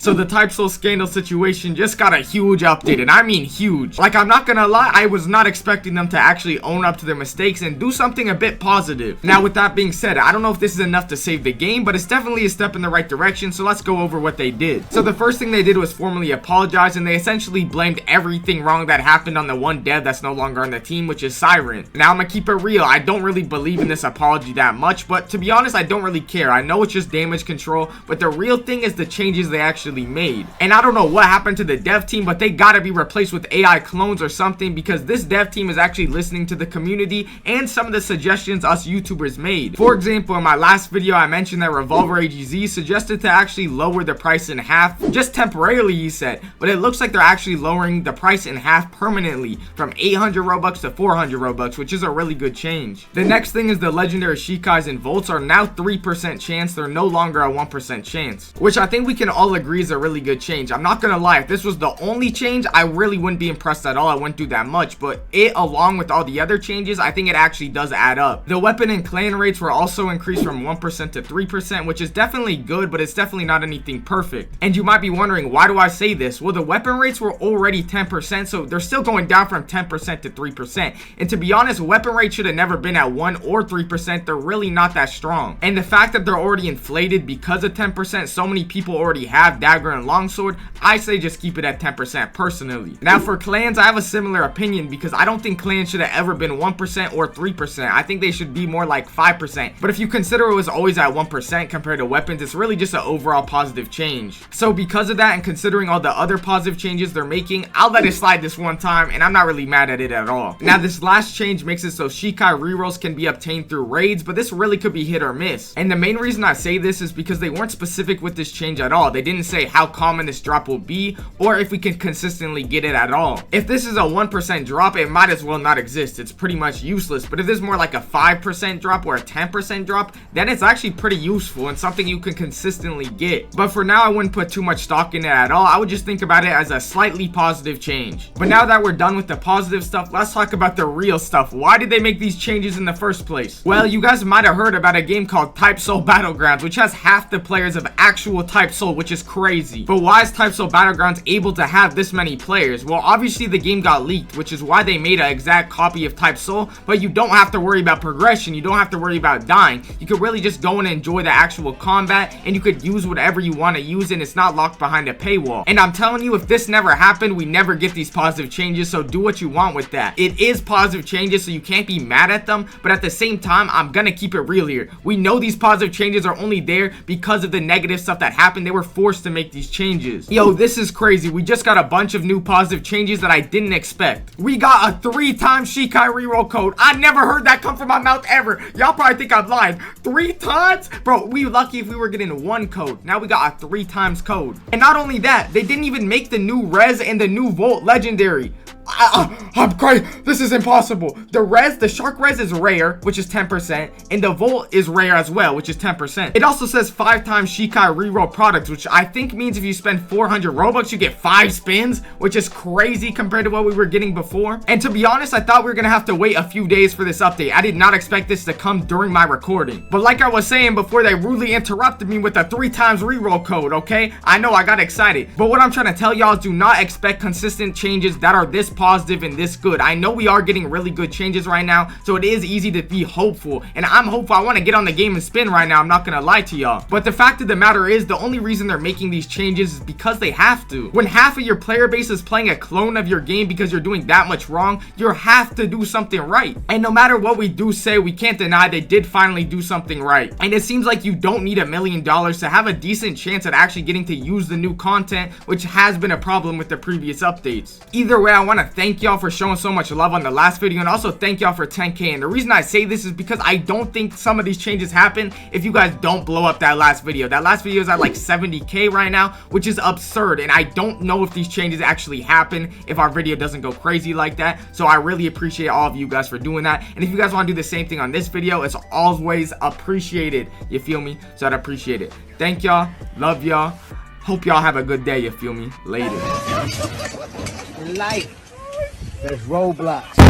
So the Type Soul scandal situation just got a huge update, and I mean huge. Like, I'm not gonna lie, I was not expecting them to actually own up to their mistakes and do something a bit positive. Now, with that being said, I don't know if this is enough to save the game, but it's definitely a step in the right direction, so let's go over what they did. So the first thing they did was formally apologize, and they essentially blamed everything wrong that happened on the one dev that's no longer on the team, which is Siren. Now, I'm gonna keep it real, I don't really believe in this apology that much, but to be honest, I don't really care. I know it's just damage control, but the real thing is the changes they actually made. And I don't know what happened to the dev team, but they gotta be replaced with AI clones or something, because this dev team is actually listening to the community and some of the suggestions us YouTubers made. For example, in my last video, I mentioned that Revolveragz suggested to actually lower the price in half, just temporarily, he said, but it looks like they're actually lowering the price in half permanently from 800 Robux to 400 Robux, which is a really good change. The next thing is the legendary Shikais and Volts are now 3% chance. They're no longer a 1% chance, which I think we can all agree is a really good change. I'm not gonna lie, if this was the only change, I really wouldn't be impressed at all. I wouldn't do that much, but it, along with all the other changes, I think it actually does add up. The weapon and clan rates were also increased from 1% to 3%, which is definitely good, but it's definitely not anything perfect. And you might be wondering, why do I say this? Well, the weapon rates were already 10%, so they're still going down from 10% to 3%. And to be honest, weapon rates should have never been at 1 or 3%. They're really not that strong. And the fact that they're already inflated because of 10%, so many people already have dagger and longsword, I say just keep it at 10% personally. Now for clans, I have a similar opinion, because I don't think clans should have ever been 1% or 3%. I think they should be more like 5%. But if you consider it was always at 1% compared to weapons, it's really just an overall positive change. So because of that, and considering all the other positive changes they're making, I'll let it slide this one time, and I'm not really mad at it at all. Now this last change makes it so Shikai rerolls can be obtained through raids, but this really could be hit or miss. And the main reason I say this is because they weren't specific with this change at all. They didn't say how common this drop will be, or if we can consistently get it at all. If this is a 1% drop, it might as well not exist. It's pretty much useless. But if this is more like a 5% drop or a 10% drop, then it's actually pretty useful and something you can consistently get. But for now, I wouldn't put too much stock in it at all. I would just think about it as a slightly positive change. But now that we're done with the positive stuff, let's talk about the real stuff. Why did they make these changes in the first place? Well, you guys might have heard about a game called Type Soul Battlegrounds, which has half the players of actual Type Soul, which is crazy. But why is Type Soul Battlegrounds able to have this many players? Well, obviously the game got leaked, which is why they made an exact copy of Type Soul, but you don't have to worry about progression. You don't have to worry about dying. You could really just go and enjoy the actual combat, and you could use whatever you want to use, and it's not locked behind a paywall. And I'm telling you, if this never happened, we never get these positive changes, so do what you want with that. It is positive changes, so you can't be mad at them, but at the same time, I'm gonna keep it real here. We know these positive changes are only there because of the negative stuff that happened. They were forced to make these changes. Yo, this is crazy. We just got a bunch of new positive changes that I didn't expect. We got a 3x Shikai reroll code. I never heard that come from my mouth ever. Y'all probably think I'm lying. 3 times? Bro, we lucky if we were getting 1 code. Now we got a 3 times code. And not only that, they didn't even make the new Rez and the new Volt legendary. I'm crazy. This is impossible. The Shark Rez is rare, which is 10%, and the Volt is rare as well, which is 10%. It also says 5 times Shikai reroll products, which I think means if you spend 400 Robux, you get 5 spins, which is crazy compared to what we were getting before. And to be honest, I thought we were gonna have to wait a few days for this update. I did not expect this to come during my recording. But like I was saying before, they rudely interrupted me with a 3 times reroll code, okay? I know, I got excited. But what I'm trying to tell y'all is do not expect consistent changes that are this positive and this good. I know we are getting really good changes right now, so it is easy to be hopeful, and I'm hopeful. I want to get on the game and spin right now. I'm not gonna lie to y'all, but the fact of the matter is the only reason they're making these changes is because they have to. When half of your player base is playing a clone of your game because you're doing that much wrong, you have to do something right. And no matter what we do say, we can't deny they did finally do something right. And it seems like you don't need $1 million to have a decent chance at actually getting to use the new content, which has been a problem with the previous updates. Either way, I want to thank y'all for showing so much love on the last video, and also thank y'all for 10k. And the reason I say this is because I don't think some of these changes happen if you guys don't blow up that last video. That last video is at like 70k right now, which is absurd, and I don't know if these changes actually happen if our video doesn't go crazy like that. So I really appreciate all of you guys for doing that, and if you guys want to do the same thing on this video, it's always appreciated. You feel me? So I'd appreciate it. Thank y'all, love y'all, hope y'all have a good day. You feel me? Later. Life. There's Roblox.